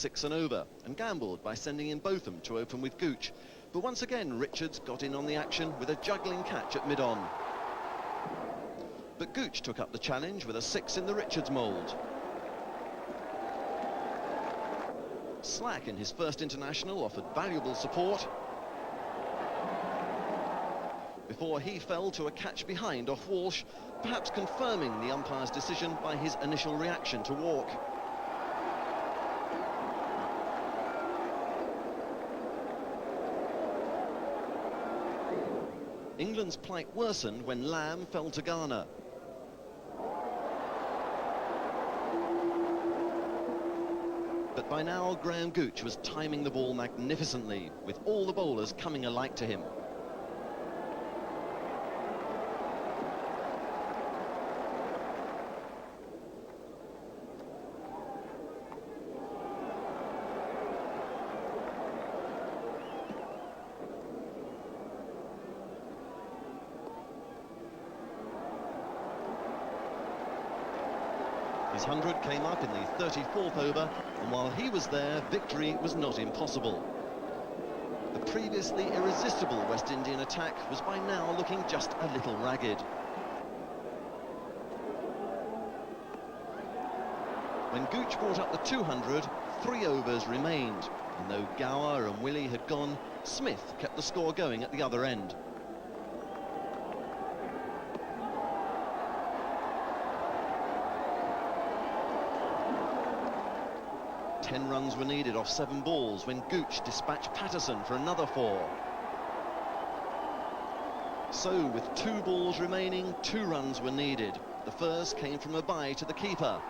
6 and over and gambled by sending in Botham to open with Gooch. But once again, Richards got in on the action with a juggling catch at mid-on. But Gooch took up the challenge with a 6 in the Richards mould. Slack in his first international offered valuable support before he fell to a catch behind off Walsh, perhaps confirming the umpire's decision by his initial reaction to walk. England's plight worsened when Lamb fell to Garner. But by now, Graham Gooch was timing the ball magnificently, with all the bowlers coming alike to him. His 100 came up in the 34th over, and while he was there, victory was not impossible. The previously irresistible West Indian attack was by now looking just a little ragged. When Gooch brought up the 200, 3 overs remained, and though Gower and Willey had gone, Smith kept the score going at the other end. 10 runs were needed off 7 balls when Gooch dispatched Patterson for another 4. So, with 2 balls remaining, 2 runs were needed. The first came from a bye to the keeper.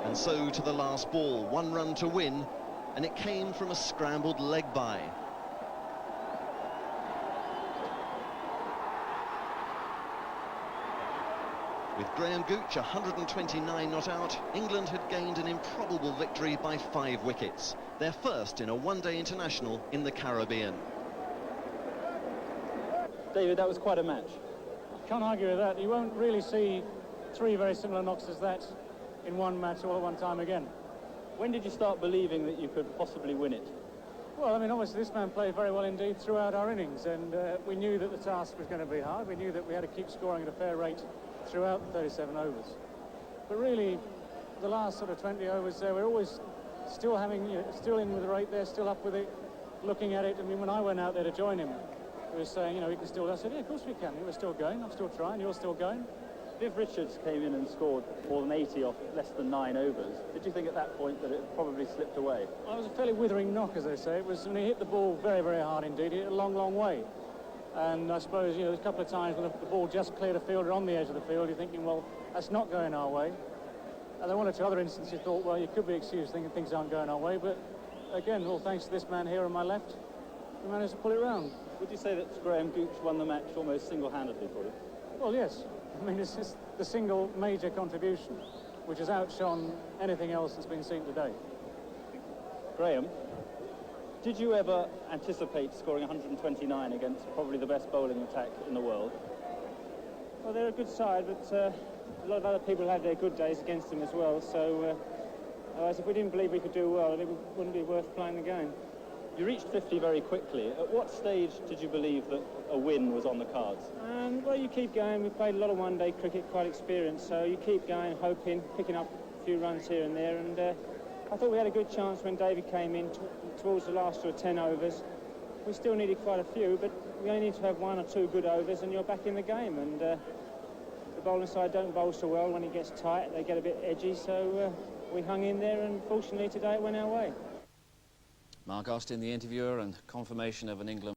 And so to the last ball, 1 run to win, and it came from a scrambled leg bye. With Graham Gooch 129 not out, England had gained an improbable victory by 5 wickets, their first in a one-day international in the Caribbean. David, that was quite a match. Can't argue with that. You won't really see 3 very similar knocks as that in one match all at one time again. When did you start believing that you could possibly win it? Well, I mean, obviously this man played very well indeed throughout our innings, and we knew that the task was going to be hard. We knew that we had to keep scoring at a fair rate throughout the 37 overs. But really, the last sort of 20 overs there, we're always still having, still in with the rate there, still up with it, looking at it. I mean, when I went out there to join him, he was saying, we can still. I said, yeah, of course we can. We're still going. I'm still trying. You're still going. If Richards came in and scored more than 80 off less than 9 overs, did you think at that point that it probably slipped away? Well, it was a fairly withering knock, as they say. It was when he hit the ball very, very hard indeed. He hit it a long, long way. And I suppose, there's a couple of times when the ball just cleared a fielder on the edge of the field, you're thinking, well, that's not going our way. And then 1 or 2 other instances you thought, well, you could be excused thinking things aren't going our way. But again, all thanks to this man here on my left, we managed to pull it round. Would you say that Graham Gooch won the match almost single-handedly for you? Well, yes. I mean, it's just the single major contribution, which has outshone anything else that's been seen today. Graham, did you ever anticipate scoring 129 against probably the best bowling attack in the world? Well, they're a good side, but a lot of other people had their good days against them as well, so otherwise if we didn't believe we could do well, it wouldn't be worth playing the game. You reached 50 very quickly. At what stage did you believe that a win was on the cards? Well, you keep going. We played a lot of one-day cricket, quite experienced, so you keep going, hoping, picking up a few runs here and there, and I thought we had a good chance when David came in towards the last sort of 10 overs. We still needed quite a few, but we only need to have 1 or 2 good overs and you're back in the game. And the bowling side don't bowl so well when it gets tight. They get a bit edgy, so we hung in there, and fortunately today it went our way. Mark Austin, the interviewer, and confirmation of an England